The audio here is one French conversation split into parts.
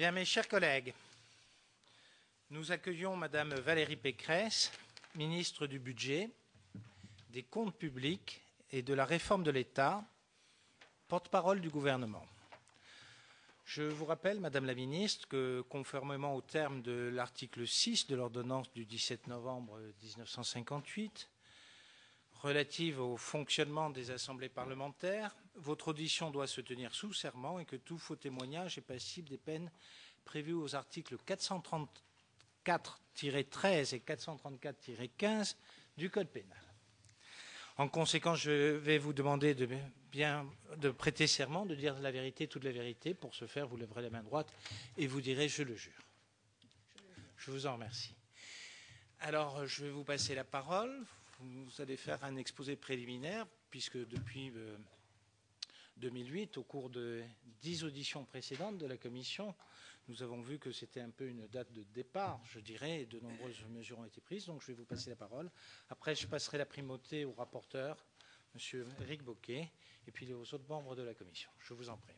Bien, mes chers collègues, nous accueillons Madame Valérie Pécresse, ministre du Budget, des Comptes publics et de la Réforme de l'État, porte-parole du gouvernement. Je vous rappelle, Madame la Ministre, que conformément au terme de l'article 6 de l'ordonnance du 17 novembre 1958, relative au fonctionnement des assemblées parlementaires, votre audition doit se tenir sous serment et que tout faux témoignage est passible des peines prévues aux articles 434-13 et 434-15 du Code pénal. En conséquence, je vais vous demander de prêter serment, de dire la vérité, toute la vérité. Pour ce faire, vous lèverez la main droite et vous direz « je le jure ». Je vous en remercie. Alors, je vais vous passer la parole. Vous allez faire un exposé préliminaire, puisque depuis 2008, au cours de 10 auditions précédentes de la Commission, nous avons vu que c'était un peu une date de départ, je dirais, et de nombreuses mesures ont été prises. Donc, je vais vous passer la parole. Après, je passerai la primauté au rapporteur, M. Éric Bocquet, et puis aux autres membres de la Commission. Je vous en prie.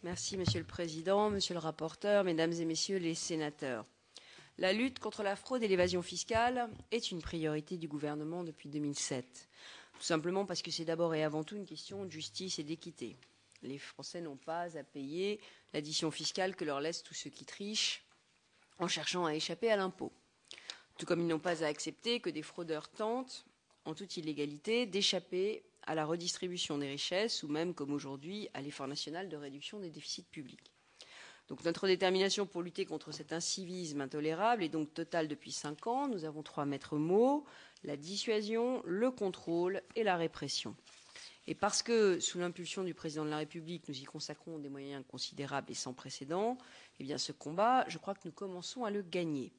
Merci, Monsieur le Président, Monsieur le rapporteur, Mesdames et Messieurs les sénateurs. La lutte contre la fraude et l'évasion fiscale est une priorité du gouvernement depuis 2007. Tout simplement parce que c'est d'abord et avant tout une question de justice et d'équité. Les Français n'ont pas à payer l'addition fiscale que leur laissent tous ceux qui trichent en cherchant à échapper à l'impôt. Tout comme ils n'ont pas à accepter que des fraudeurs tentent, en toute illégalité, d'échapper à la redistribution des richesses ou même, comme aujourd'hui, à l'effort national de réduction des déficits publics. Donc notre détermination pour lutter contre cet incivisme intolérable est donc totale depuis 5 ans. Nous avons 3 maîtres mots, la dissuasion, le contrôle et la répression. Et parce que, sous l'impulsion du Président de la République, nous y consacrons des moyens considérables et sans précédent, eh bien ce combat, je crois que nous commençons à le gagner.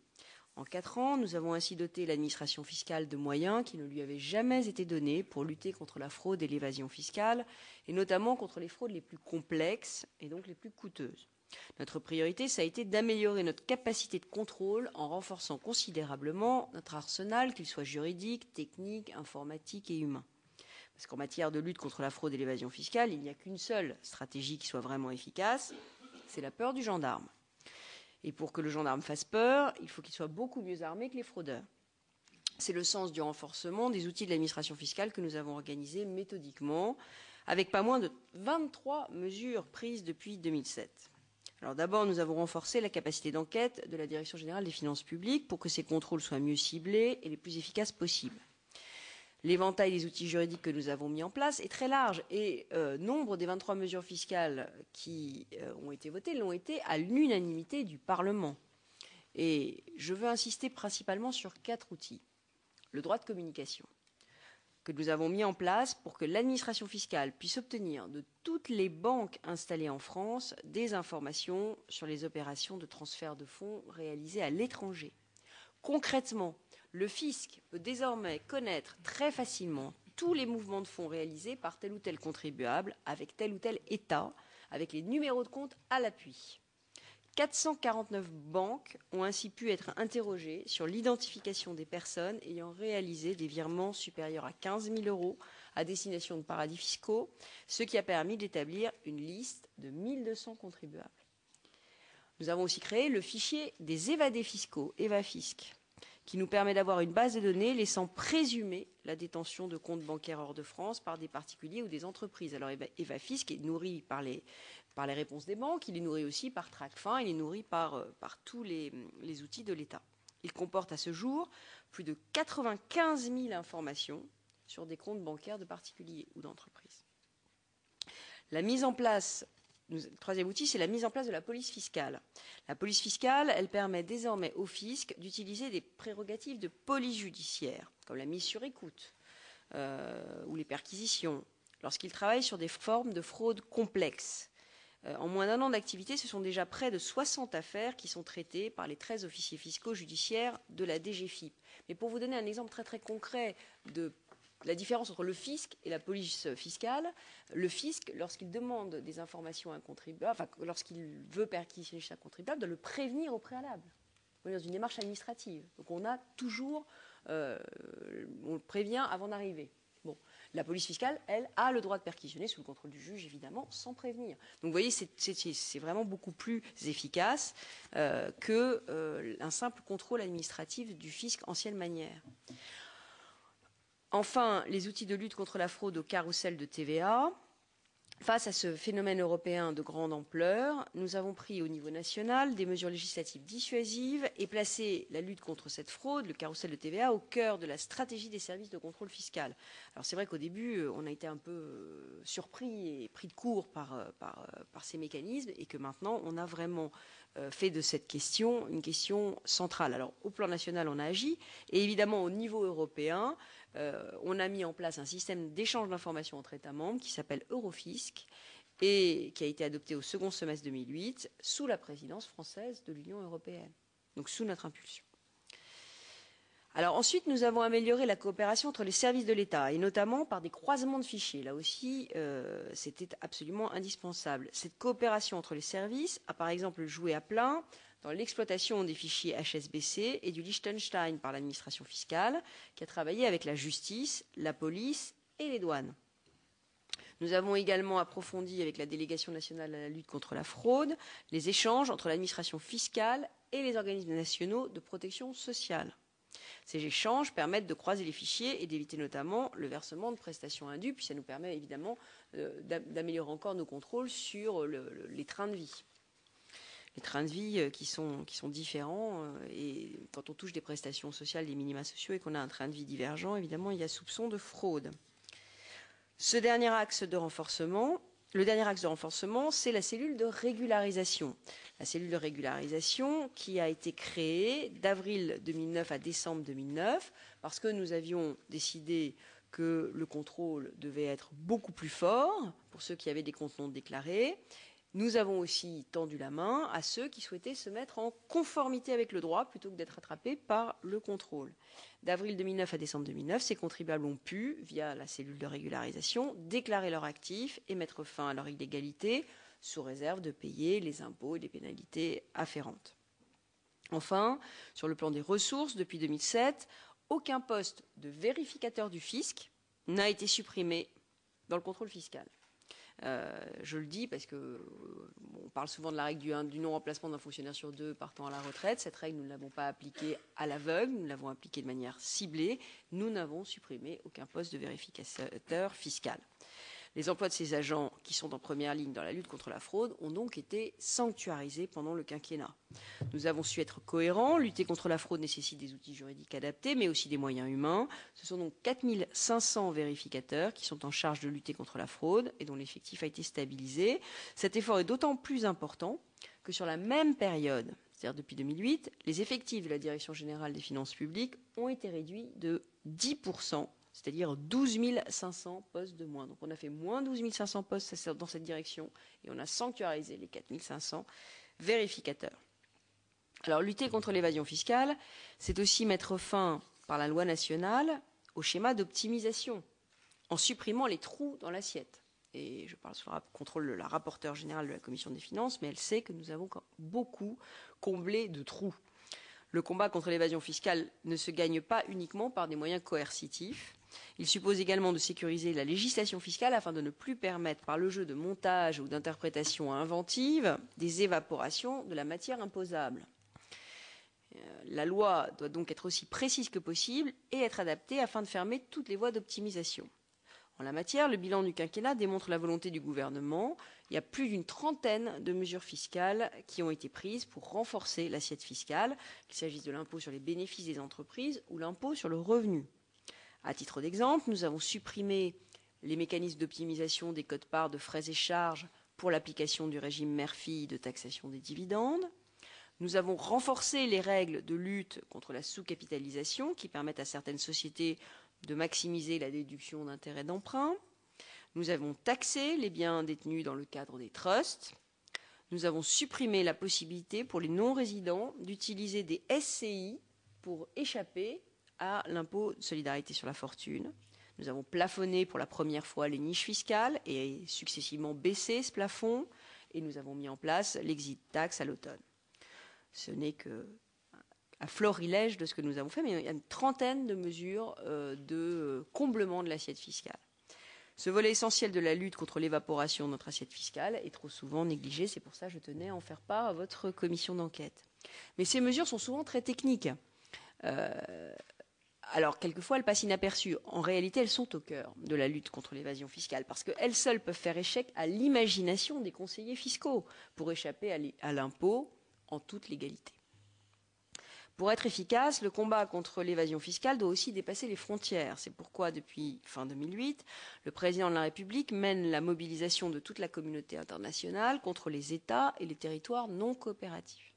En 4 ans, nous avons ainsi doté l'administration fiscale de moyens qui ne lui avaient jamais été donnés pour lutter contre la fraude et l'évasion fiscale, et notamment contre les fraudes les plus complexes et donc les plus coûteuses. Notre priorité, ça a été d'améliorer notre capacité de contrôle en renforçant considérablement notre arsenal, qu'il soit juridique, technique, informatique et humain. Parce qu'en matière de lutte contre la fraude et l'évasion fiscale, il n'y a qu'une seule stratégie qui soit vraiment efficace, c'est la peur du gendarme. Et pour que le gendarme fasse peur, il faut qu'il soit beaucoup mieux armé que les fraudeurs. C'est le sens du renforcement des outils de l'administration fiscale que nous avons organisé méthodiquement, avec pas moins de 23 mesures prises depuis 2007. Alors d'abord, nous avons renforcé la capacité d'enquête de la Direction générale des finances publiques pour que ces contrôles soient mieux ciblés et les plus efficaces possibles. L'éventail des outils juridiques que nous avons mis en place est très large et nombre des 23 mesures fiscales qui ont été votées l'ont été à l'unanimité du Parlement. Et je veux insister principalement sur 4 outils. Le droit de communication que nous avons mis en place pour que l'administration fiscale puisse obtenir de toutes les banques installées en France des informations sur les opérations de transfert de fonds réalisées à l'étranger. Concrètement, le fisc peut désormais connaître très facilement tous les mouvements de fonds réalisés par tel ou tel contribuable avec tel ou tel État, avec les numéros de compte à l'appui. 449 banques ont ainsi pu être interrogées sur l'identification des personnes ayant réalisé des virements supérieurs à 15 000 € à destination de paradis fiscaux, ce qui a permis d'établir une liste de 1200 contribuables. Nous avons aussi créé le fichier des évadés fiscaux, EvaFisc, qui nous permet d'avoir une base de données laissant présumer la détention de comptes bancaires hors de France par des particuliers ou des entreprises. Alors EvaFisc est nourri par les réponses des banques, il est nourri aussi par Tracfin, il est nourri par tous les outils de l'État. Il comporte à ce jour plus de 95 000 informations sur des comptes bancaires de particuliers ou d'entreprises. La mise en place, le troisième outil, c'est la mise en place de la police fiscale. La police fiscale, elle permet désormais au fisc d'utiliser des prérogatives de police judiciaire, comme la mise sur écoute ou les perquisitions, lorsqu'il travaille sur des formes de fraude complexes. En moins d'1 an d'activité, ce sont déjà près de 60 affaires qui sont traitées par les 13 officiers fiscaux judiciaires de la DGFiP. Mais pour vous donner un exemple très très concret de la différence entre le fisc et la police fiscale, le fisc, lorsqu'il demande des informations à un contribuable, enfin, lorsqu'il veut perquisitionner chez un contribuable, doit le prévenir au préalable. On est dans une démarche administrative. Donc on a toujours, on le prévient avant d'arriver. Bon. La police fiscale, elle, a le droit de perquisitionner sous le contrôle du juge, évidemment, sans prévenir. Donc vous voyez, c'est vraiment beaucoup plus efficace qu'un simple contrôle administratif du fisc ancienne manière. Enfin, les outils de lutte contre la fraude au carrousel de TVA. Face à ce phénomène européen de grande ampleur, nous avons pris au niveau national des mesures législatives dissuasives et placé la lutte contre cette fraude, le carrousel de TVA, au cœur de la stratégie des services de contrôle fiscal. Alors c'est vrai qu'au début, on a été un peu surpris et pris de court par ces mécanismes et que maintenant, on a vraiment fait de cette question une question centrale. Alors au plan national, on a agi et évidemment au niveau européen, on a mis en place un système d'échange d'informations entre États membres qui s'appelle Eurofisc et qui a été adopté au second semestre 2008 sous la présidence française de l'Union européenne, donc sous notre impulsion. Alors ensuite, nous avons amélioré la coopération entre les services de l'État et notamment par des croisements de fichiers. Là aussi, c'était absolument indispensable. Cette coopération entre les services a par exemple joué à plein dans l'exploitation des fichiers HSBC et du Liechtenstein par l'administration fiscale, qui a travaillé avec la justice, la police et les douanes. Nous avons également approfondi avec la délégation nationale à la lutte contre la fraude les échanges entre l'administration fiscale et les organismes nationaux de protection sociale. Ces échanges permettent de croiser les fichiers et d'éviter notamment le versement de prestations indues, puis ça nous permet évidemment d'améliorer encore nos contrôles sur les trains de vie. Les trains de vie qui sont différents et quand on touche des prestations sociales, des minima sociaux et qu'on a un train de vie divergent, évidemment, il y a soupçon de fraude. Le dernier axe de renforcement, c'est la cellule de régularisation. La cellule de régularisation qui a été créée d'avril 2009 à décembre 2009 parce que nous avions décidé que le contrôle devait être beaucoup plus fort pour ceux qui avaient des comptes non déclarés. Nous avons aussi tendu la main à ceux qui souhaitaient se mettre en conformité avec le droit plutôt que d'être attrapés par le contrôle. D'avril 2009 à décembre 2009, ces contribuables ont pu, via la cellule de régularisation, déclarer leurs actifs et mettre fin à leur illégalité, sous réserve de payer les impôts et les pénalités afférentes. Enfin, sur le plan des ressources, depuis 2007, aucun poste de vérificateur du fisc n'a été supprimé dans le contrôle fiscal. Je le dis parce qu'on parle souvent de la règle du non-remplacement d'un fonctionnaire sur deux partant à la retraite. Cette règle, nous ne l'avons pas appliquée à l'aveugle, nous l'avons appliquée de manière ciblée. Nous n'avons supprimé aucun poste de vérificateur fiscal. Les emplois de ces agents qui sont en première ligne dans la lutte contre la fraude ont donc été sanctuarisés pendant le quinquennat. Nous avons su être cohérents. Lutter contre la fraude nécessite des outils juridiques adaptés, mais aussi des moyens humains. Ce sont donc 4 500 vérificateurs qui sont en charge de lutter contre la fraude et dont l'effectif a été stabilisé. Cet effort est d'autant plus important que sur la même période, c'est-à-dire depuis 2008, les effectifs de la Direction générale des finances publiques ont été réduits de 10%. C'est-à-dire 12 500 postes de moins. Donc on a fait moins 12 500 postes dans cette direction et on a sanctuarisé les 4 500 vérificateurs. Alors lutter contre l'évasion fiscale, c'est aussi mettre fin par la loi nationale au schéma d'optimisation en supprimant les trous dans l'assiette. Et je parle sous le contrôle de la rapporteure générale de la Commission des finances, mais elle sait que nous avons beaucoup comblé de trous. Le combat contre l'évasion fiscale ne se gagne pas uniquement par des moyens coercitifs. Il suppose également de sécuriser la législation fiscale afin de ne plus permettre, par le jeu de montage ou d'interprétation inventive, des évaporations de la matière imposable. La loi doit donc être aussi précise que possible et être adaptée afin de fermer toutes les voies d'optimisation. En la matière, le bilan du quinquennat démontre la volonté du gouvernement. Il y a plus d'une trentaine de mesures fiscales qui ont été prises pour renforcer l'assiette fiscale, qu'il s'agisse de l'impôt sur les bénéfices des entreprises ou l'impôt sur le revenu. À titre d'exemple, nous avons supprimé les mécanismes d'optimisation des quotes-parts de frais et charges pour l'application du régime mère-fille de taxation des dividendes. Nous avons renforcé les règles de lutte contre la sous-capitalisation qui permettent à certaines sociétés de maximiser la déduction d'intérêts d'emprunt. Nous avons taxé les biens détenus dans le cadre des trusts. Nous avons supprimé la possibilité pour les non-résidents d'utiliser des SCI pour échapper à l'impôt de solidarité sur la fortune. Nous avons plafonné pour la première fois les niches fiscales et successivement baissé ce plafond. Et nous avons mis en place l'exit tax à l'automne. Ce n'est qu'un florilège de ce que nous avons fait, mais il y a une trentaine de mesures de comblement de l'assiette fiscale. Ce volet essentiel de la lutte contre l'évaporation de notre assiette fiscale est trop souvent négligé. C'est pour ça que je tenais à en faire part à votre commission d'enquête. Mais ces mesures sont souvent très techniques. Alors, quelquefois, elles passent inaperçues. En réalité, elles sont au cœur de la lutte contre l'évasion fiscale, parce qu'elles seules peuvent faire échec à l'imagination des conseillers fiscaux pour échapper à l'impôt en toute légalité. Pour être efficace, le combat contre l'évasion fiscale doit aussi dépasser les frontières. C'est pourquoi, depuis fin 2008, le président de la République mène la mobilisation de toute la communauté internationale contre les États et les territoires non coopératifs.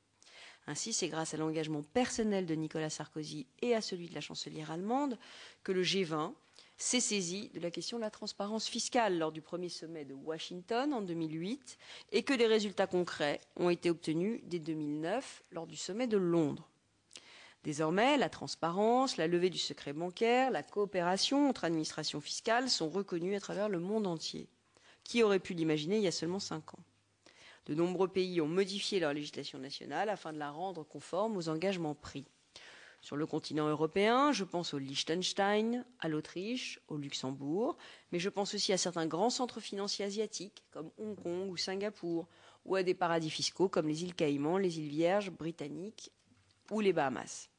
Ainsi, c'est grâce à l'engagement personnel de Nicolas Sarkozy et à celui de la chancelière allemande que le G20 s'est saisi de la question de la transparence fiscale lors du premier sommet de Washington en 2008 et que des résultats concrets ont été obtenus dès 2009 lors du sommet de Londres. Désormais, la transparence, la levée du secret bancaire, la coopération entre administrations fiscales sont reconnues à travers le monde entier. Qui aurait pu l'imaginer il y a seulement 5 ans? De nombreux pays ont modifié leur législation nationale afin de la rendre conforme aux engagements pris. Sur le continent européen, je pense au Liechtenstein, à l'Autriche, au Luxembourg, mais je pense aussi à certains grands centres financiers asiatiques comme Hong Kong ou Singapour, ou à des paradis fiscaux comme les îles Caïmans, les îles Vierges britanniques ou les Bahamas.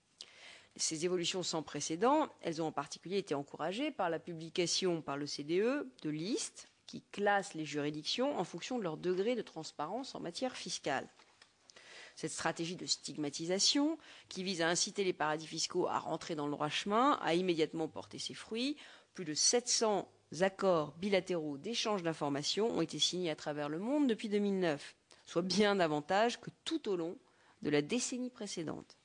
Ces évolutions sans précédent, elles ont en particulier été encouragées par la publication par l'OCDE de listes qui classent les juridictions en fonction de leur degré de transparence en matière fiscale. Cette stratégie de stigmatisation, qui vise à inciter les paradis fiscaux à rentrer dans le droit chemin, a immédiatement porté ses fruits. Plus de 700 accords bilatéraux d'échange d'informations ont été signés à travers le monde depuis 2009, soit bien davantage que tout au long de la décennie précédente.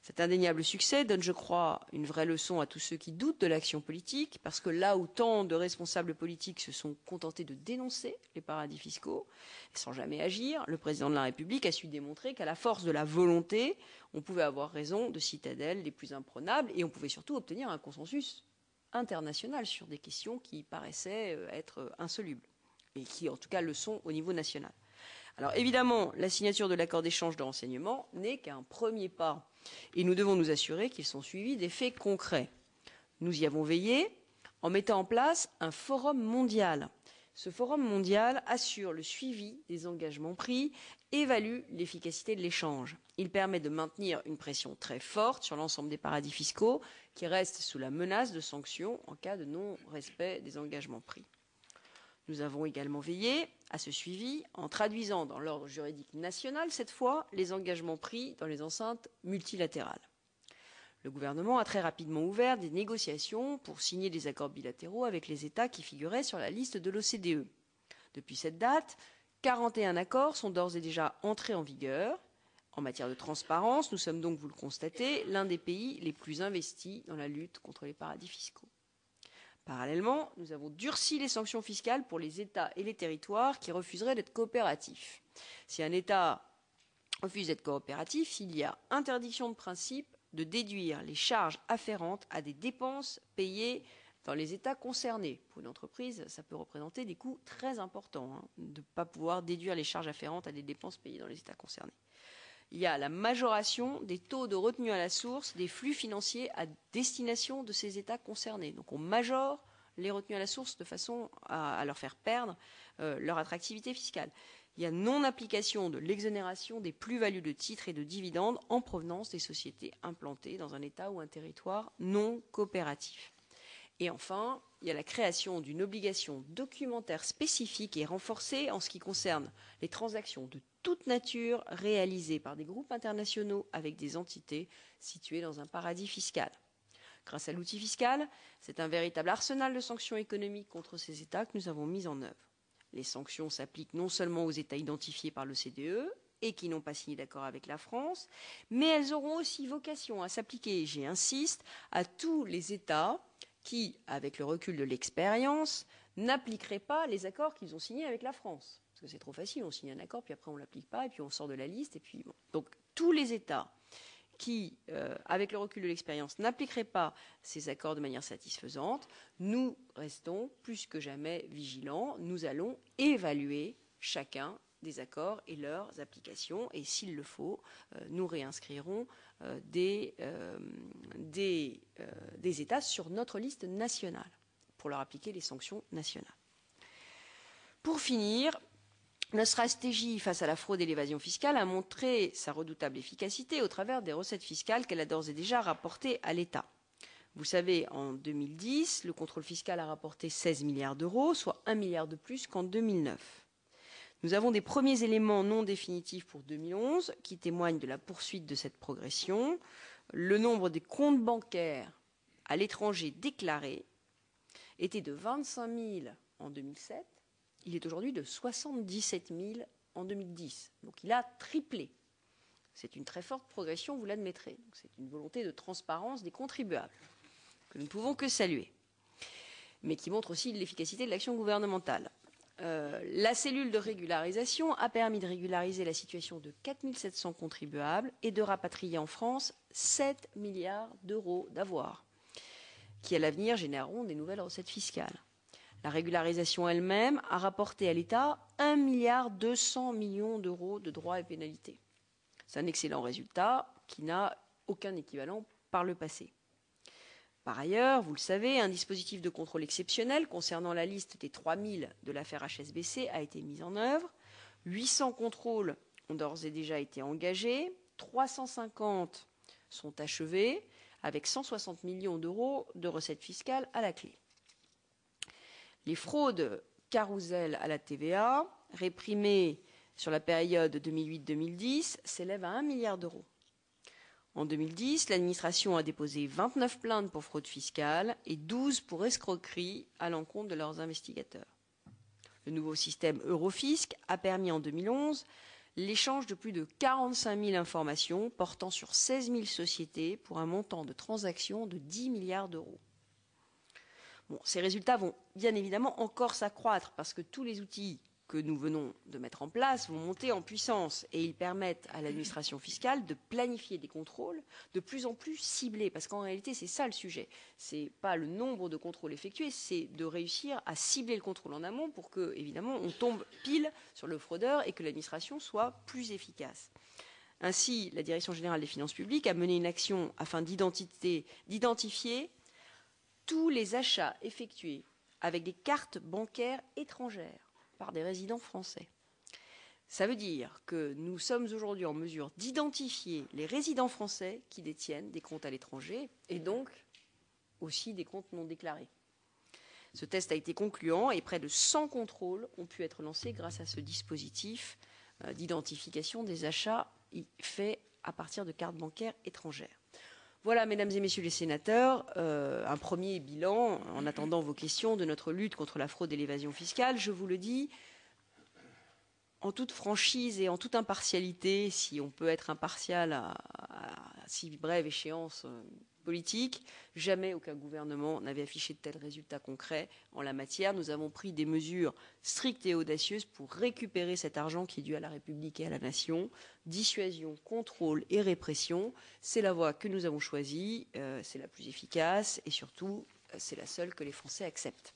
Cet indéniable succès donne, je crois, une vraie leçon à tous ceux qui doutent de l'action politique, parce que là où tant de responsables politiques se sont contentés de dénoncer les paradis fiscaux, sans jamais agir, le président de la République a su démontrer qu'à la force de la volonté, on pouvait avoir raison de citadelles les plus imprenables et on pouvait surtout obtenir un consensus international sur des questions qui paraissaient être insolubles, et qui en tout cas le sont au niveau national. Alors évidemment, la signature de l'accord d'échange de renseignements n'est qu'un premier pas et nous devons nous assurer qu'ils sont suivis d'effets concrets. Nous y avons veillé en mettant en place un forum mondial. Ce forum mondial assure le suivi des engagements pris, évalue l'efficacité de l'échange. Il permet de maintenir une pression très forte sur l'ensemble des paradis fiscaux qui restent sous la menace de sanctions en cas de non-respect des engagements pris. Nous avons également veillé à ce suivi en traduisant dans l'ordre juridique national, cette fois, les engagements pris dans les enceintes multilatérales. Le gouvernement a très rapidement ouvert des négociations pour signer des accords bilatéraux avec les États qui figuraient sur la liste de l'OCDE. Depuis cette date, 41 accords sont d'ores et déjà entrés en vigueur. En matière de transparence, nous sommes donc, vous le constatez, l'un des pays les plus investis dans la lutte contre les paradis fiscaux. Parallèlement, nous avons durci les sanctions fiscales pour les États et les territoires qui refuseraient d'être coopératifs. Si un État refuse d'être coopératif, il y a interdiction de principe de déduire les charges afférentes à des dépenses payées dans les États concernés. Pour une entreprise, ça peut représenter des coûts très importants de ne pas pouvoir déduire les charges afférentes à des dépenses payées dans les États concernés. Il y a la majoration des taux de retenue à la source des flux financiers à destination de ces États concernés. Donc on majore les retenues à la source de façon à leur faire perdre leur attractivité fiscale. Il y a non-application de l'exonération des plus-values de titres et de dividendes en provenance des sociétés implantées dans un État ou un territoire non coopératif. Et enfin, il y a la création d'une obligation documentaire spécifique et renforcée en ce qui concerne les transactions de toute nature réalisées par des groupes internationaux avec des entités situées dans un paradis fiscal. Grâce à l'outil fiscal, c'est un véritable arsenal de sanctions économiques contre ces États que nous avons mis en œuvre. Les sanctions s'appliquent non seulement aux États identifiés par l'OCDE et qui n'ont pas signé d'accord avec la France, mais elles auront aussi vocation à s'appliquer, j'y insiste, à tous les États qui, avec le recul de l'expérience, n'appliqueraient pas les accords qu'ils ont signés avec la France. Parce que c'est trop facile, on signe un accord, puis après on ne l'applique pas, et puis on sort de la liste, et puis bon. Donc tous les États qui, avec le recul de l'expérience, n'appliqueraient pas ces accords de manière satisfaisante, nous restons plus que jamais vigilants. Nous allons évaluer chacun des accords et leurs applications, et s'il le faut, nous réinscrirons des États sur notre liste nationale. pour leur appliquer les sanctions nationales. Pour finir, notre stratégie face à la fraude et l'évasion fiscale a montré sa redoutable efficacité au travers des recettes fiscales qu'elle a d'ores et déjà rapportées à l'État. Vous savez, en 2010, le contrôle fiscal a rapporté 16 milliards d'euros, soit 1 milliard de plus qu'en 2009. Nous avons des premiers éléments non définitifs pour 2011 qui témoignent de la poursuite de cette progression. Le nombre des comptes bancaires à l'étranger déclarés était de 25 000 en 2007. Il est aujourd'hui de 77 000 en 2010. Donc il a triplé. C'est une très forte progression, vous l'admettrez. C'est une volonté de transparence des contribuables que nous ne pouvons que saluer, mais qui montre aussi l'efficacité de l'action gouvernementale. La cellule de régularisation a permis de régulariser la situation de 4 700 contribuables et de rapatrier en France 7 milliards d'euros d'avoirs, qui à l'avenir généreront des nouvelles recettes fiscales. La régularisation elle-même a rapporté à l'État 1,2 milliard d'euros de droits et pénalités. C'est un excellent résultat qui n'a aucun équivalent par le passé. Par ailleurs, vous le savez, un dispositif de contrôle exceptionnel concernant la liste des 3000 de l'affaire HSBC a été mis en œuvre. 800 contrôles ont d'ores et déjà été engagés, 350 sont achevés, avec 160 millions d'euros de recettes fiscales à la clé. Les fraudes carrousel à la TVA, réprimées sur la période 2008-2010, s'élèvent à 1 milliard d'euros. En 2010, l'administration a déposé 29 plaintes pour fraude fiscale et 12 pour escroquerie à l'encontre de leurs investigateurs. Le nouveau système Eurofisc a permis en 2011 l'échange de plus de 45 000 informations portant sur 16 000 sociétés pour un montant de transactions de 10 milliards d'euros. Bon, ces résultats vont bien évidemment encore s'accroître parce que tous les outils que nous venons de mettre en place vont monter en puissance et ils permettent à l'administration fiscale de planifier des contrôles de plus en plus ciblés. Parce qu'en réalité, c'est ça le sujet. Ce n'est pas le nombre de contrôles effectués, c'est de réussir à cibler le contrôle en amont pour que, évidemment, on tombe pile sur le fraudeur et que l'administration soit plus efficace. Ainsi, la Direction générale des finances publiques a mené une action afin d'identifier tous les achats effectués avec des cartes bancaires étrangères par des résidents français. Ça veut dire que nous sommes aujourd'hui en mesure d'identifier les résidents français qui détiennent des comptes à l'étranger et donc aussi des comptes non déclarés. Ce test a été concluant et près de 100 contrôles ont pu être lancés grâce à ce dispositif d'identification des achats faits à partir de cartes bancaires étrangères. Voilà, mesdames et messieurs les sénateurs, un premier bilan, en attendant vos questions, de notre lutte contre la fraude et l'évasion fiscale. Je vous le dis, en toute franchise et en toute impartialité, si on peut être impartial à si brève échéance politique, jamais aucun gouvernement n'avait affiché de tels résultats concrets en la matière. Nous avons pris des mesures strictes et audacieuses pour récupérer cet argent qui est dû à la République et à la nation. Dissuasion, contrôle et répression, c'est la voie que nous avons choisie, c'est la plus efficace et surtout, c'est la seule que les Français acceptent.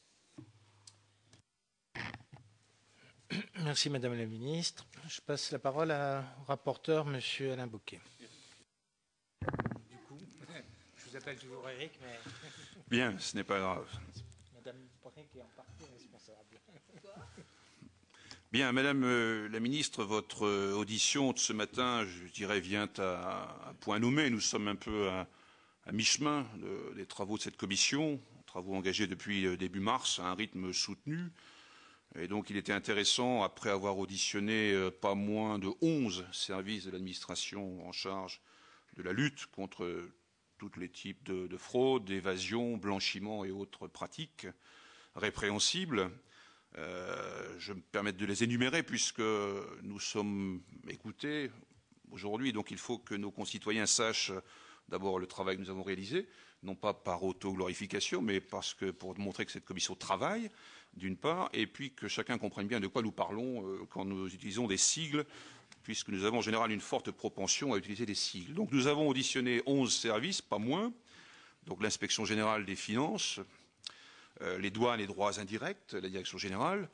Merci Madame la Ministre. Je passe la parole au rapporteur, Monsieur Alain Bouquet. Du coup, je vous appelle toujours Eric, mais... Bien, ce n'est pas grave. Madame Bouquet qui est en partie responsable. Bien, Madame la Ministre, votre audition de ce matin, je dirais, vient à point nommé. Nous sommes un peu à mi-chemin des travaux de cette commission, travaux engagés depuis début mars à un rythme soutenu. Et donc il était intéressant, après avoir auditionné pas moins de 11 services de l'administration en charge de la lutte contre tous les types de fraude, d'évasion, blanchiment et autres pratiques répréhensibles. Je me permets de les énumérer puisque nous sommes écoutés aujourd'hui. Donc il faut que nos concitoyens sachent d'abord le travail que nous avons réalisé, non pas par autoglorification, mais parce que pour montrer que cette commission travaille, d'une part, et puis que chacun comprenne bien de quoi nous parlons quand nous utilisons des sigles, puisque nous avons en général une forte propension à utiliser des sigles. Donc nous avons auditionné 11 services, pas moins, donc l'inspection générale des finances, les douanes et droits indirects, la direction générale,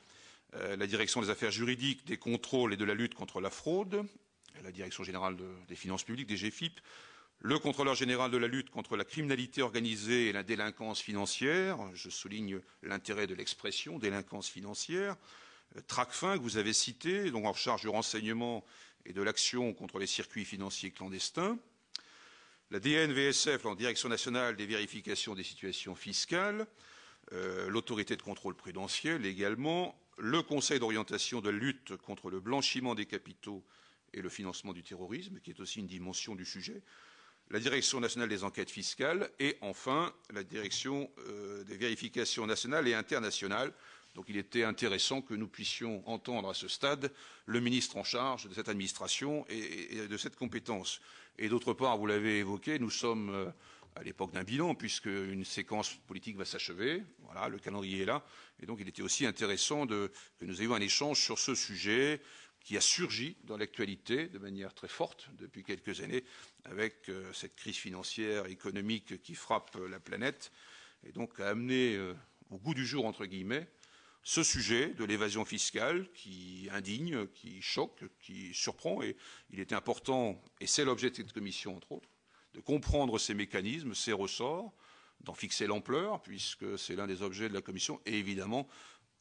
la direction des affaires juridiques, des contrôles et de la lutte contre la fraude, la direction générale des finances publiques, des GFIP, Le contrôleur général de la lutte contre la criminalité organisée et la délinquance financière, je souligne l'intérêt de l'expression délinquance financière, Tracfin que vous avez cité, donc en charge du renseignement et de l'action contre les circuits financiers clandestins, la DNVSF, la Direction nationale des vérifications des situations fiscales, l'autorité de contrôle prudentiel également, le Conseil d'orientation de lutte contre le blanchiment des capitaux et le financement du terrorisme, qui est aussi une dimension du sujet, la Direction nationale des enquêtes fiscales et enfin la Direction des vérifications nationales et internationales. Donc il était intéressant que nous puissions entendre à ce stade le ministre en charge de cette administration et de cette compétence. Et d'autre part, vous l'avez évoqué, nous sommes à l'époque d'un bilan, puisque une séquence politique va s'achever. Voilà, le calendrier est là. Et donc il était aussi intéressant que nous ayons un échange sur ce sujet qui a surgi dans l'actualité de manière très forte depuis quelques années avec cette crise financière, économique qui frappe la planète et donc a amené au goût du jour, entre guillemets, ce sujet de l'évasion fiscale qui indigne, qui choque, qui surprend. Et il était important, et c'est l'objet de cette commission, entre autres, de comprendre ces mécanismes, ces ressorts, d'en fixer l'ampleur, puisque c'est l'un des objets de la commission. Et évidemment,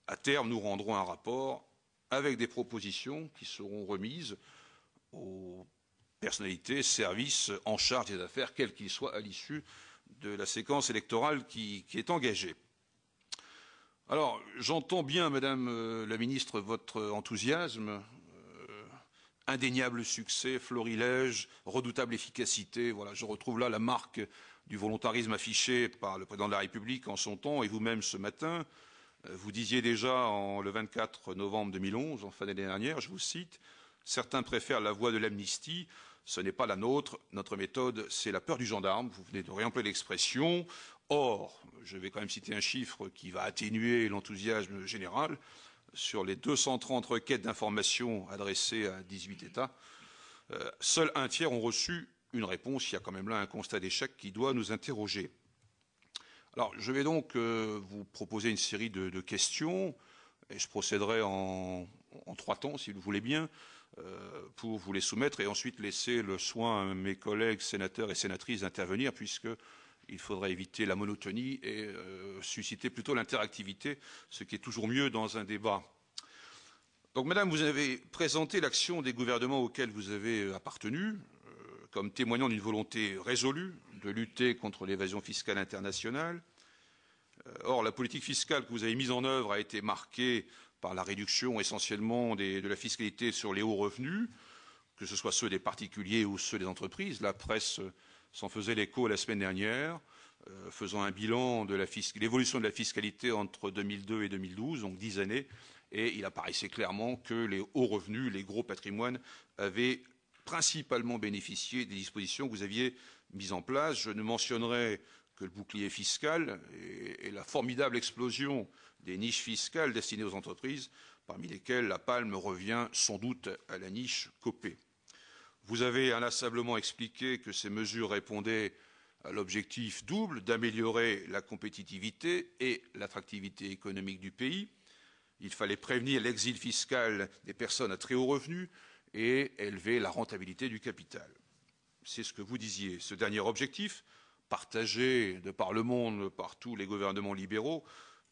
à terme, nous rendrons un rapport avec des propositions qui seront remises aux personnalités, services en charge des affaires, quels qu'ils soient, à l'issue de la séquence électorale qui est engagée. Alors, j'entends bien, Madame la Ministre, votre enthousiasme, indéniable succès, florilège, redoutable efficacité. Voilà, je retrouve là la marque du volontarisme affiché par le Président de la République en son temps et vous-même ce matin. Vous disiez déjà le 24 novembre 2011, en fin d'année dernière, je vous cite, « Certains préfèrent la voie de l'amnistie, ce n'est pas la nôtre. Notre méthode, c'est la peur du gendarme. » Vous venez de réemployer l'expression. Or, je vais quand même citer un chiffre qui va atténuer l'enthousiasme général. Sur les 230 requêtes d'information adressées à 18 États, seuls un tiers ont reçu une réponse. Il y a quand même là un constat d'échec qui doit nous interroger. Alors, je vais donc vous proposer une série de questions, et je procéderai en 3 temps, si vous le voulez bien, pour vous les soumettre, et ensuite laisser le soin à mes collègues sénateurs et sénatrices d'intervenir, puisqu'il faudrait éviter la monotonie et susciter plutôt l'interactivité, ce qui est toujours mieux dans un débat. Donc, Madame, vous avez présenté l'action des gouvernements auxquels vous avez appartenu, comme témoignant d'une volonté résolue de lutter contre l'évasion fiscale internationale. Or, la politique fiscale que vous avez mise en œuvre a été marquée par la réduction essentiellement de la fiscalité sur les hauts revenus, que ce soit ceux des particuliers ou ceux des entreprises. La presse s'en faisait l'écho la semaine dernière, faisant un bilan de l'évolution de la fiscalité entre 2002 et 2012, donc 10 années, et il apparaissait clairement que les hauts revenus, les gros patrimoines avaient principalement bénéficié des dispositions que vous aviez mises en place. Je ne mentionnerai que le bouclier fiscal et la formidable explosion des niches fiscales destinées aux entreprises, parmi lesquelles la palme revient sans doute à la niche Copé. Vous avez inlassablement expliqué que ces mesures répondaient à l'objectif double d'améliorer la compétitivité et l'attractivité économique du pays. Il fallait prévenir l'exil fiscal des personnes à très haut revenu et élever la rentabilité du capital. C'est ce que vous disiez. Ce dernier objectif, partagé de par le monde, par tous les gouvernements libéraux,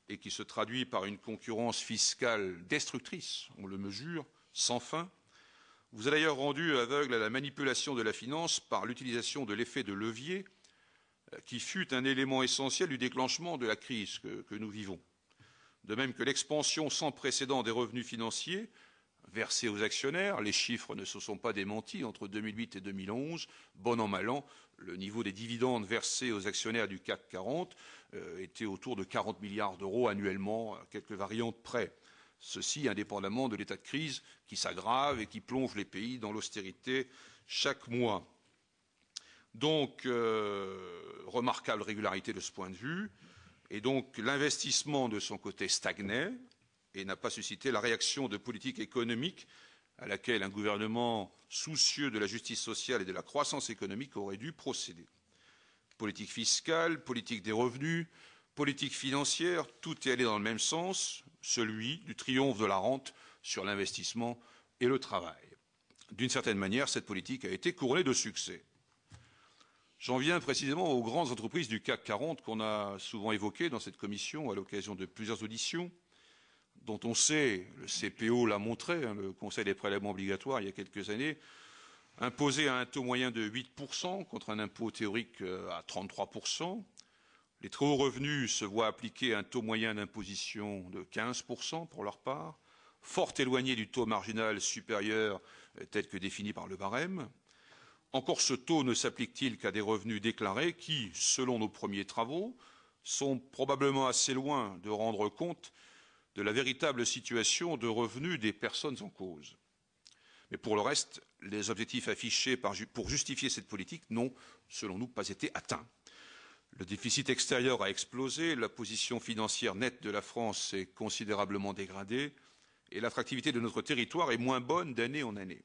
et qui se traduit par une concurrence fiscale destructrice, on le mesure, sans fin. Vous avez d'ailleurs rendu aveugle à la manipulation de la finance par l'utilisation de l'effet de levier, qui fut un élément essentiel du déclenchement de la crise que nous vivons. De même que l'expansion sans précédent des revenus financiers versés aux actionnaires, les chiffres ne se sont pas démentis entre 2008 et 2011, bon an mal an, le niveau des dividendes versés aux actionnaires du CAC 40 était autour de 40 milliards d'euros annuellement, à quelques variantes près. Ceci indépendamment de l'état de crise qui s'aggrave et qui plonge les pays dans l'austérité chaque mois. Donc, remarquable régularité de ce point de vue. Et donc, l'investissement de son côté stagnait et n'a pas suscité la réaction de politique économique à laquelle un gouvernement soucieux de la justice sociale et de la croissance économique aurait dû procéder. Politique fiscale, politique des revenus, politique financière, tout est allé dans le même sens, celui du triomphe de la rente sur l'investissement et le travail. D'une certaine manière, cette politique a été couronnée de succès. J'en viens précisément aux grandes entreprises du CAC 40 qu'on a souvent évoquées dans cette commission à l'occasion de plusieurs auditions, dont on sait, le CPO l'a montré, le Conseil des prélèvements obligatoires il y a quelques années, imposé à un taux moyen de 8% contre un impôt théorique à 33%. Les très hauts revenus se voient appliquer un taux moyen d'imposition de 15% pour leur part, fort éloigné du taux marginal supérieur tel que défini par le barème. Encore ce taux ne s'applique-t-il qu'à des revenus déclarés qui, selon nos premiers travaux, sont probablement assez loin de rendre compte de la véritable situation de revenus des personnes en cause. Mais pour le reste, les objectifs affichés pour justifier cette politique n'ont, selon nous, pas été atteints. Le déficit extérieur a explosé, la position financière nette de la France s'est considérablement dégradée et l'attractivité de notre territoire est moins bonne d'année en année.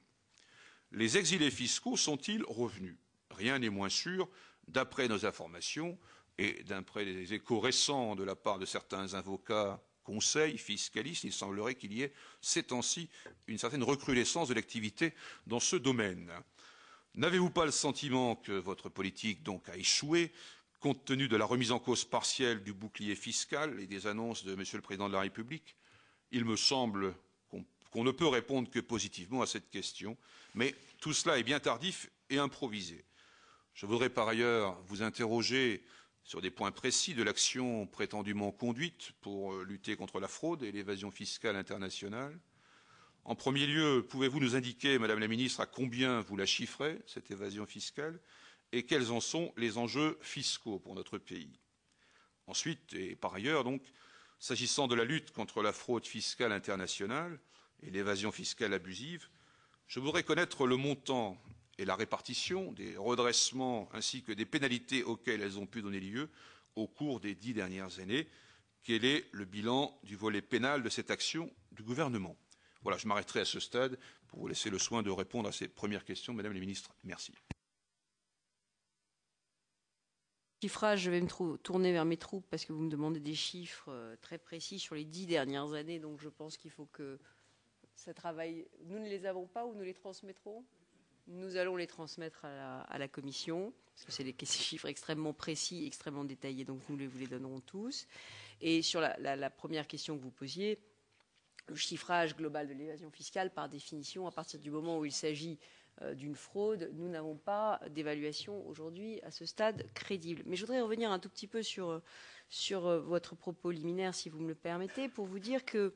Les exilés fiscaux sont-ils revenus? Rien n'est moins sûr, d'après nos informations et d'après les échos récents de la part de certains avocats, conseils, fiscalistes, il semblerait qu'il y ait ces temps-ci une certaine recrudescence de l'activité dans ce domaine. N'avez-vous pas le sentiment que votre politique donc a échoué, compte tenu de la remise en cause partielle du bouclier fiscal et des annonces de Monsieur le Président de la République? Il me semble qu'on ne peut répondre que positivement à cette question, mais tout cela est bien tardif et improvisé. Je voudrais par ailleurs vous interroger sur des points précis de l'action prétendument conduite pour lutter contre la fraude et l'évasion fiscale internationale. En premier lieu, pouvez-vous nous indiquer, Madame la Ministre, à combien vous la chiffrez, cette évasion fiscale, et quels en sont les enjeux fiscaux pour notre pays? Ensuite, et par ailleurs, donc, s'agissant de la lutte contre la fraude fiscale internationale et l'évasion fiscale abusive, je voudrais connaître le montant et la répartition des redressements ainsi que des pénalités auxquelles elles ont pu donner lieu au cours des 10 dernières années. Quel est le bilan du volet pénal de cette action du gouvernement? Voilà, je m'arrêterai à ce stade pour vous laisser le soin de répondre à ces premières questions. Madame la Ministre, merci. Chiffrage, je vais me tourner vers mes troupes parce que vous me demandez des chiffres très précis sur les 10 dernières années. Donc je pense qu'il faut que ça travaille. Nous ne les avons pas ou nous les transmettrons? Nous allons les transmettre à la commission, parce que c'est des chiffres extrêmement précis, extrêmement détaillés, donc nous vous les donnerons tous. Et sur la première question que vous posiez, le chiffrage global de l'évasion fiscale, par définition, à partir du moment où il s'agit d'une fraude, nous n'avons pas d'évaluation aujourd'hui à ce stade crédible. Mais je voudrais revenir un tout petit peu sur votre propos liminaire, si vous me le permettez, pour vous dire que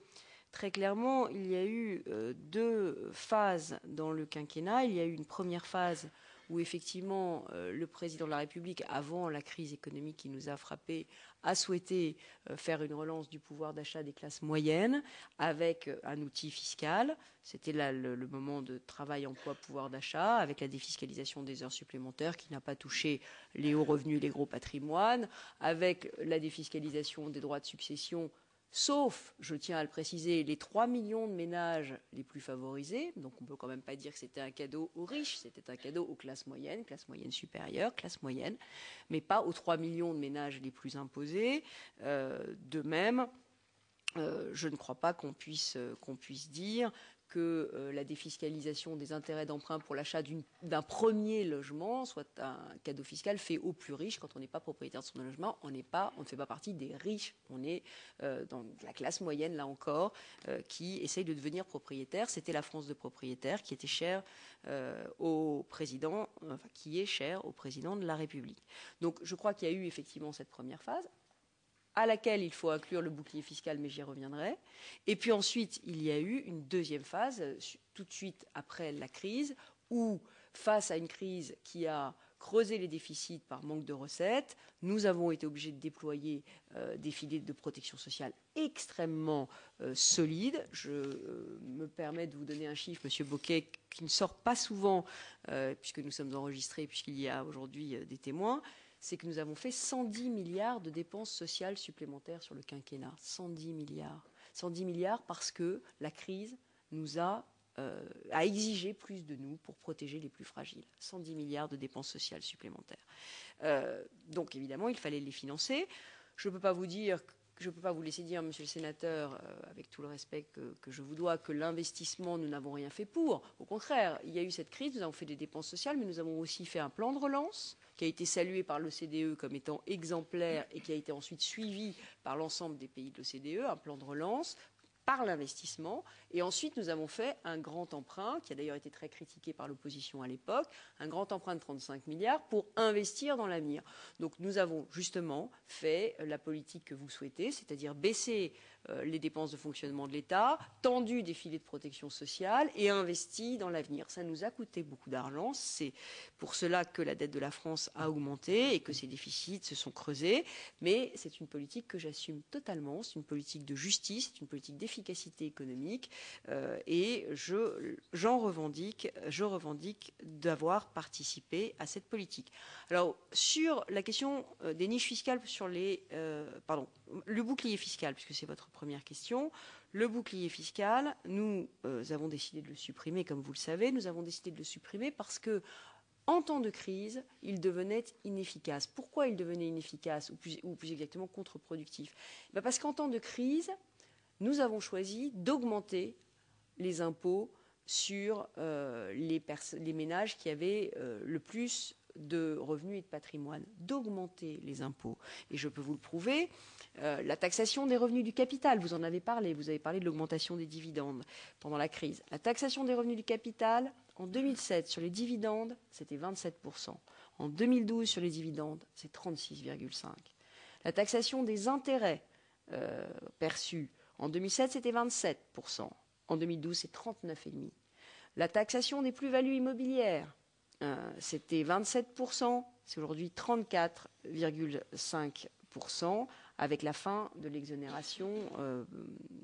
très clairement, il y a eu deux phases dans le quinquennat. Il y a eu une première phase où effectivement le président de la République, avant la crise économique qui nous a frappés, a souhaité faire une relance du pouvoir d'achat des classes moyennes avec un outil fiscal. C'était là le moment de travail, emploi, pouvoir d'achat, avec la défiscalisation des heures supplémentaires qui n'a pas touché les hauts revenus et les gros patrimoines, avec la défiscalisation des droits de succession, sauf, je tiens à le préciser, les 3 millions de ménages les plus favorisés. Donc on ne peut quand même pas dire que c'était un cadeau aux riches, c'était un cadeau aux classes moyennes supérieures, classes moyennes, mais pas aux 3 millions de ménages les plus imposés. De même, je ne crois pas qu'on puisse dire que la défiscalisation des intérêts d'emprunt pour l'achat d'un premier logement soit un cadeau fiscal fait aux plus riches. Quand on n'est pas propriétaire de son logement, on ne fait pas partie des riches. On est dans la classe moyenne, là encore, qui essaye de devenir propriétaire. C'était la France de propriétaires qui était chère au président, enfin, qui est chère au président de la République. Donc je crois qu'il y a eu effectivement cette première phase, à laquelle il faut inclure le bouclier fiscal, mais j'y reviendrai. Et puis ensuite, il y a eu une deuxième phase, tout de suite après la crise, où, face à une crise qui a creusé les déficits par manque de recettes, nous avons été obligés de déployer des filets de protection sociale extrêmement solides. Je me permets de vous donner un chiffre, Monsieur Bocquet, qui ne sort pas souvent, puisque nous sommes enregistrés, puisqu'il y a aujourd'hui des témoins. C'est que nous avons fait 110 milliards de dépenses sociales supplémentaires sur le quinquennat. 110 milliards. 110 milliards parce que la crise nous a exigé plus de nous pour protéger les plus fragiles. 110 milliards de dépenses sociales supplémentaires. Donc évidemment, il fallait les financer. Je ne peux pas vous laisser dire, Monsieur le Sénateur, avec tout le respect que je vous dois, que l'investissement, nous n'avons rien fait pour. Au contraire, il y a eu cette crise, nous avons fait des dépenses sociales, mais nous avons aussi fait un plan de relance qui a été salué par l'OCDE comme étant exemplaire et qui a été ensuite suivi par l'ensemble des pays de l'OCDE, un plan de relance par l'investissement. Et ensuite, nous avons fait un grand emprunt, qui a d'ailleurs été très critiqué par l'opposition à l'époque, un grand emprunt de 35 milliards pour investir dans l'avenir. Donc nous avons justement fait la politique que vous souhaitez, c'est-à-dire baisser les dépenses de fonctionnement de l'État, tendu des filets de protection sociale et investi dans l'avenir. Ça nous a coûté beaucoup d'argent. C'est pour cela que la dette de la France a augmenté et que ses déficits se sont creusés. Mais c'est une politique que j'assume totalement. C'est une politique de justice, c'est une politique d'efficacité économique. Et je revendique d'avoir participé à cette politique. Alors, sur la question des niches fiscales, sur le bouclier fiscal, puisque c'est votre première question, le bouclier fiscal, nous avons décidé de le supprimer, comme vous le savez. Nous avons décidé de le supprimer parce que, en temps de crise, il devenait inefficace. Pourquoi il devenait inefficace, ou plus exactement contre-productif? Parce qu'en temps de crise, nous avons choisi d'augmenter les impôts sur les ménages qui avaient le plus de revenus et de patrimoine, d'augmenter les impôts. Et je peux vous le prouver, la taxation des revenus du capital, vous en avez parlé, vous avez parlé de l'augmentation des dividendes pendant la crise. La taxation des revenus du capital, en 2007, sur les dividendes, c'était 27%. En 2012, sur les dividendes, c'est 36,5%. La taxation des intérêts perçus, en 2007, c'était 27%. En 2012, c'est 39,5%. La taxation des plus-values immobilières, c'était 27%, c'est aujourd'hui 34,5%, avec la fin de l'exonération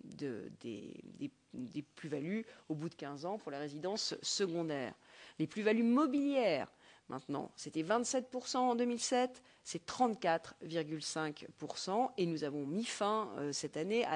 des plus-values au bout de 15 ans pour les résidences secondaires. Les plus-values mobilières, maintenant, c'était 27% en 2007, c'est 34,5%, et nous avons mis fin cette année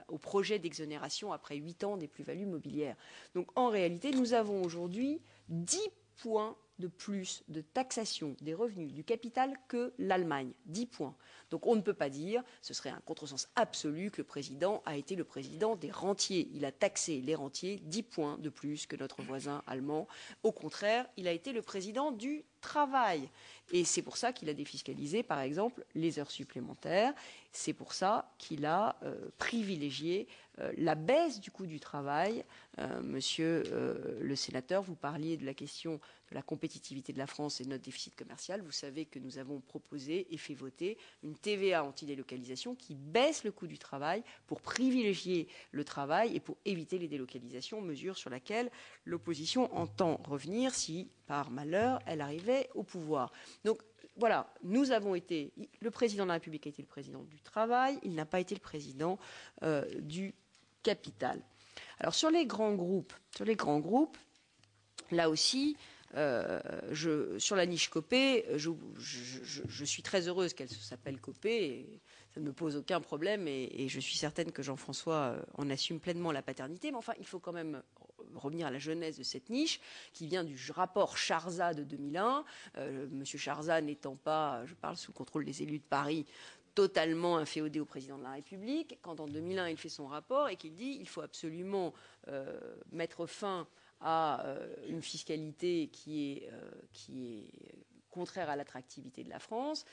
au projet d'exonération après 8 ans des plus-values mobilières. Donc en réalité, nous avons aujourd'hui 10 points de plus de taxation des revenus du capital que l'Allemagne. 10 points. Donc on ne peut pas dire, ce serait un contresens absolu, que le président a été le président des rentiers. Il a taxé les rentiers 10 points de plus que notre voisin allemand. Au contraire, il a été le président du travail. Et c'est pour ça qu'il a défiscalisé, par exemple, les heures supplémentaires. C'est pour ça qu'il a privilégié la baisse du coût du travail. Monsieur le sénateur, vous parliez de la question de la compétitivité de la France et de notre déficit commercial. Vous savez que nous avons proposé et fait voter une TVA anti-délocalisation qui baisse le coût du travail pour privilégier le travail et pour éviter les délocalisations, mesure sur laquelle l'opposition entend revenir si, par malheur, elle arrivait au pouvoir. Donc, voilà, le président de la République a été le président du travail, il n'a pas été le président du capital. Alors sur les grands groupes, là aussi, sur la niche Copé, je suis très heureuse qu'elle s'appelle Copé, et ça ne me pose aucun problème, et je suis certaine que Jean-François en assume pleinement la paternité, mais enfin, il faut quand même revenir à la genèse de cette niche, qui vient du rapport Charzat de 2001. Monsieur Charzat n'étant pas, je parle sous le contrôle des élus de Paris, totalement inféodé au président de la République, quand en 2001 il fait son rapport et qu'il dit qu'il faut absolument mettre fin à une fiscalité qui est contraire à l'attractivité de la France,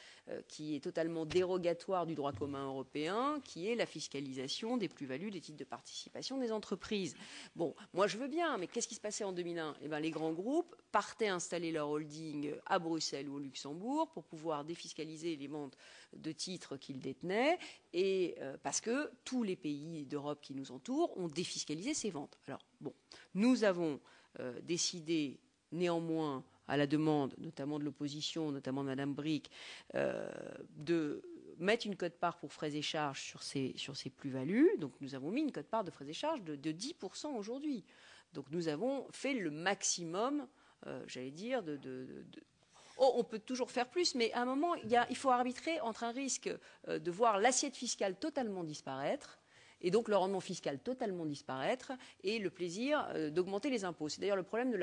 qui est totalement dérogatoire du droit commun européen, qui est la fiscalisation des plus-values des titres de participation des entreprises. Bon, moi je veux bien, mais qu'est-ce qui se passait en 2001 ? Eh bien, les grands groupes partaient installer leur holding à Bruxelles ou au Luxembourg pour pouvoir défiscaliser les ventes de titres qu'ils détenaient, et parce que tous les pays d'Europe qui nous entourent ont défiscalisé ces ventes. Alors, bon, nous avons décidé néanmoins, à la demande notamment de l'opposition, notamment de Mme Bricq, de mettre une quote-part pour frais et charges sur ces plus-values. Donc nous avons mis une quote-part de frais et charges de 10% aujourd'hui. Donc nous avons fait le maximum, j'allais dire, on peut toujours faire plus, mais à un moment, il faut arbitrer entre un risque de voir l'assiette fiscale totalement disparaître et donc le rendement fiscal totalement disparaître et le plaisir d'augmenter les impôts. C'est d'ailleurs le problème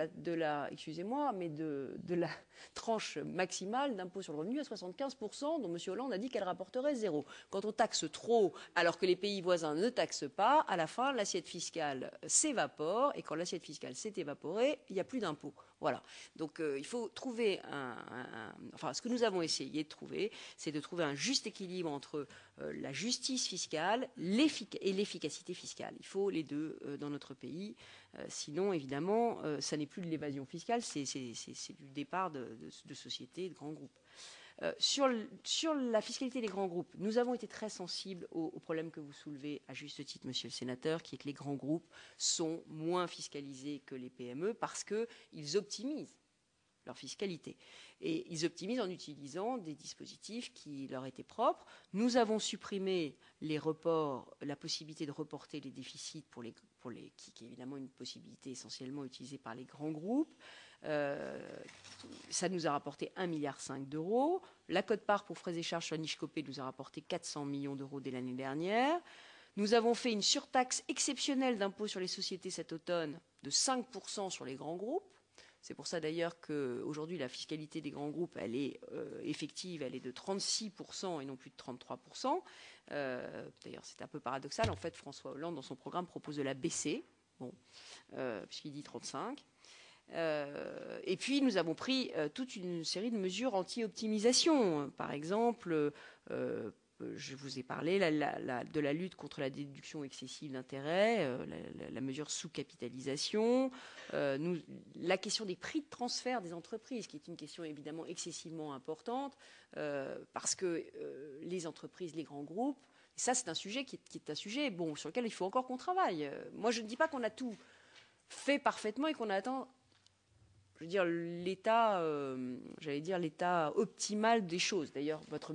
excusez-moi, mais de la tranche maximale d'impôt sur le revenu à 75%, dont M. Hollande a dit qu'elle rapporterait 0. Quand on taxe trop, alors que les pays voisins ne taxent pas, à la fin, l'assiette fiscale s'évapore, et quand l'assiette fiscale s'est évaporée, il n'y a plus d'impôt. Voilà. Donc il faut trouver enfin, ce que nous avons essayé de trouver, c'est de trouver un juste équilibre entre la justice fiscale et l'efficacité fiscale. Il faut les deux dans notre pays. Sinon, évidemment, ça n'est plus de l'évasion fiscale, c'est du départ de sociétés, de grands groupes. Sur la fiscalité des grands groupes, nous avons été très sensibles au problème que vous soulevez à juste titre, monsieur le sénateur, qui est que les grands groupes sont moins fiscalisés que les PME parce qu'ils optimisent leur fiscalité. Et ils optimisent en utilisant des dispositifs qui leur étaient propres. Nous avons supprimé les reports, la possibilité de reporter les déficits qui est évidemment une possibilité essentiellement utilisée par les grands groupes. Ça nous a rapporté 1,5 milliard d'euros. La quote-part pour frais et charges sur la niche Copé nous a rapporté 400 millions d'euros dès l'année dernière. Nous avons fait une surtaxe exceptionnelle d'impôt sur les sociétés cet automne de 5% sur les grands groupes. C'est pour ça d'ailleurs qu'aujourd'hui la fiscalité des grands groupes, elle est effective, elle est de 36% et non plus de 33%. D'ailleurs c'est un peu paradoxal. En fait, François Hollande, dans son programme, propose de la baisser, puisqu'il dit 35%. Et puis nous avons pris toute une série de mesures anti-optimisation. Par exemple, je vous ai parlé de la lutte contre la déduction excessive d'intérêt, la mesure sous-capitalisation, la question des prix de transfert des entreprises, qui est une question évidemment excessivement importante, parce que les entreprises, les grands groupes, et ça c'est un sujet qui est un sujet sur lequel il faut encore qu'on travaille. Moi je ne dis pas qu'on a tout fait parfaitement et qu'on a atteint, je veux dire, l'état optimal des choses. D'ailleurs, votre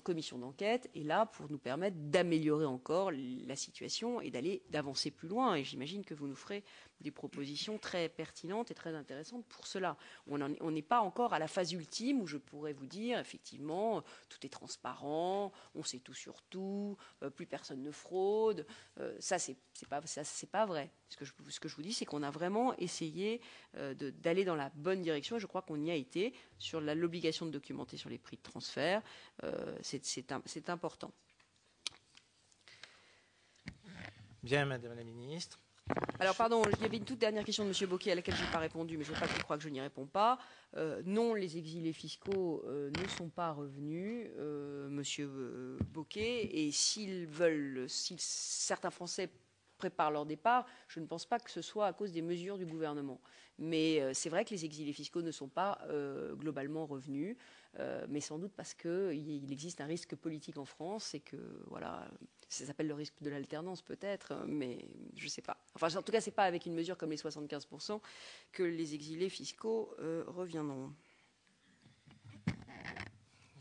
commission d'enquête est là pour nous permettre d'améliorer encore la situation et d'avancer plus loin. Et j'imagine que vous nous ferez des propositions très pertinentes et très intéressantes pour cela. On n'est pas encore à la phase ultime où je pourrais vous dire, effectivement, tout est transparent, on sait tout sur tout, plus personne ne fraude. Ça, c'est pas vrai. Ce que je vous dis, c'est qu'on a vraiment essayé d'aller dans la bonne direction, et je crois qu'on y a été sur l'obligation de documenter sur les prix de transfert. C'est important. Bien, Madame la Ministre. Alors, pardon, il y avait une toute dernière question de M. Bocquet à laquelle je n'ai pas répondu, mais je ne veux pas qu'il croie que je n'y réponds pas. Non, les exilés fiscaux ne sont pas revenus, M. Bocquet, et si certains Français préparent leur départ, je ne pense pas que ce soit à cause des mesures du gouvernement. Mais c'est vrai que les exilés fiscaux ne sont pas globalement revenus, mais sans doute parce qu'il existe un risque politique en France et que, voilà, ça s'appelle le risque de l'alternance peut-être, mais je ne sais pas. Enfin, en tout cas, ce n'est pas avec une mesure comme les 75% que les exilés fiscaux reviendront.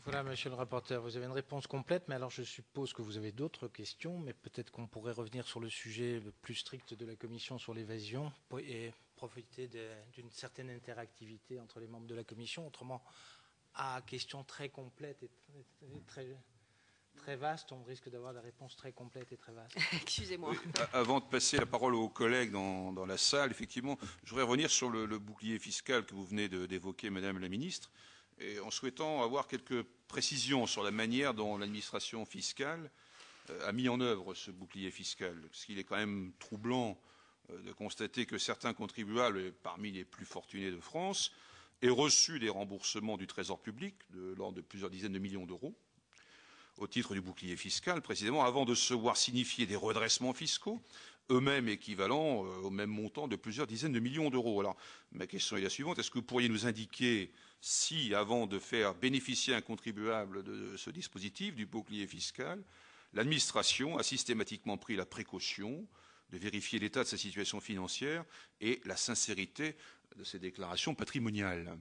Voilà, monsieur le rapporteur, vous avez une réponse complète, mais alors je suppose que vous avez d'autres questions, mais peut-être qu'on pourrait revenir sur le sujet plus strict de la commission sur l'évasion et profiter d'une certaine interactivité entre les membres de la commission. Autrement, à questions très complètes et très vastes, on risque d'avoir des réponses très complètes et très vastes. Excusez-moi. Oui, avant de passer la parole aux collègues dans la salle, effectivement, je voudrais revenir sur le bouclier fiscal que vous venez d'évoquer, Madame la Ministre, et en souhaitant avoir quelques précisions sur la manière dont l'administration fiscale a mis en œuvre ce bouclier fiscal. Parce qu'il est quand même troublant de constater que certains contribuables, parmi les plus fortunés de France, aient reçu des remboursements du Trésor public de l'ordre de plusieurs dizaines de millions d'euros au titre du bouclier fiscal, précisément avant de se voir signifier des redressements fiscaux, eux-mêmes équivalents au même montant de plusieurs dizaines de millions d'euros. Alors, ma question est la suivante. Est-ce que vous pourriez nous indiquer si, avant de faire bénéficier un contribuable de ce dispositif, du bouclier fiscal, l'administration a systématiquement pris la précaution de vérifier l'état de sa situation financière et la sincérité de ses déclarations patrimoniales?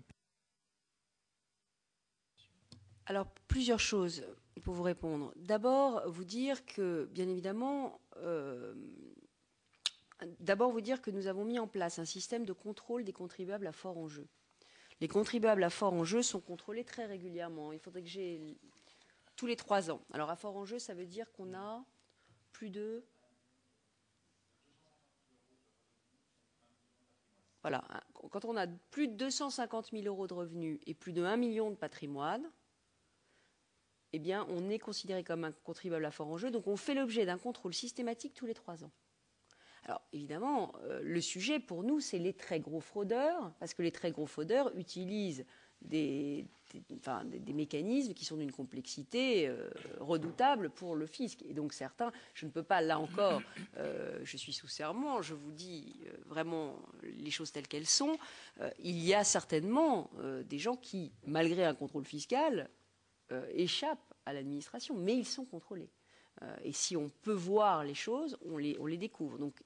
Alors, plusieurs choses pour vous répondre. D'abord, vous dire que, bien évidemment, nous avons mis en place un système de contrôle des contribuables à fort enjeu. Les contribuables à fort enjeu sont contrôlés très régulièrement. Il faudrait que j'ai tous les 3 ans. Alors, à fort enjeu, ça veut dire qu'on a plus de... Voilà, quand on a plus de 250 000 euros de revenus et plus de 1 million de patrimoine, eh bien, on est considéré comme un contribuable à fort enjeu, donc on fait l'objet d'un contrôle systématique tous les 3 ans. Alors, évidemment, le sujet pour nous, c'est les très gros fraudeurs, parce que les très gros fraudeurs utilisent des mécanismes qui sont d'une complexité redoutable pour le fisc. Et donc certains, je ne peux pas, là encore, je suis sous serment, je vous dis vraiment les choses telles qu'elles sont, il y a certainement des gens qui, malgré un contrôle fiscal, échappent à l'administration, mais ils sont contrôlés. Et si on peut voir les choses, on les découvre. Donc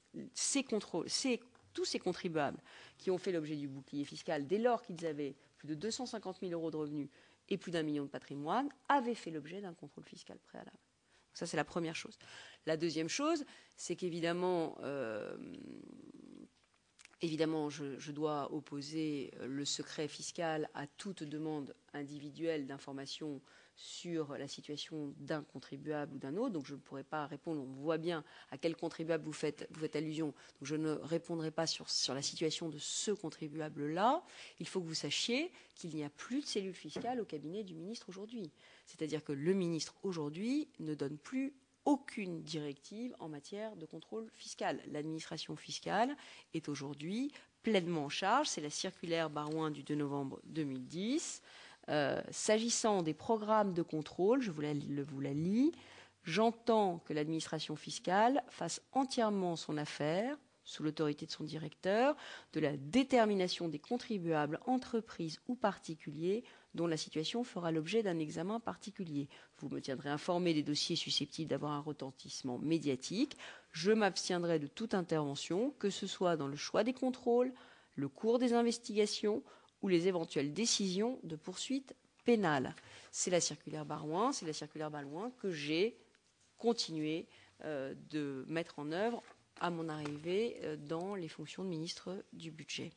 tous ces contribuables qui ont fait l'objet du bouclier fiscal dès lors qu'ils avaient plus de 250 000 euros de revenus et plus d'1 million de patrimoine avaient fait l'objet d'un contrôle fiscal préalable. Ça, c'est la première chose. La deuxième chose, c'est qu'évidemment, je dois opposer le secret fiscal à toute demande individuelle d'information sur la situation d'un contribuable ou d'un autre. Donc je ne pourrai pas répondre. On voit bien à quel contribuable vous faites allusion. Donc je ne répondrai pas sur la situation de ce contribuable-là. Il faut que vous sachiez qu'il n'y a plus de cellule fiscale au cabinet du ministre aujourd'hui. C'est-à-dire que le ministre aujourd'hui ne donne plus aucune directive en matière de contrôle fiscal. L'administration fiscale est aujourd'hui pleinement en charge. C'est la circulaire Barouin du 2 novembre 2010. S'agissant des programmes de contrôle, je vous la lis, j'entends que l'administration fiscale fasse entièrement son affaire, sous l'autorité de son directeur, de la détermination des contribuables, entreprises ou particuliers dont la situation fera l'objet d'un examen particulier. Vous me tiendrez informé des dossiers susceptibles d'avoir un retentissement médiatique. Je m'abstiendrai de toute intervention, que ce soit dans le choix des contrôles, le cours des investigations ou les éventuelles décisions de poursuite pénale. C'est la circulaire Barouin, que j'ai continué de mettre en œuvre à mon arrivée dans les fonctions de ministre du Budget.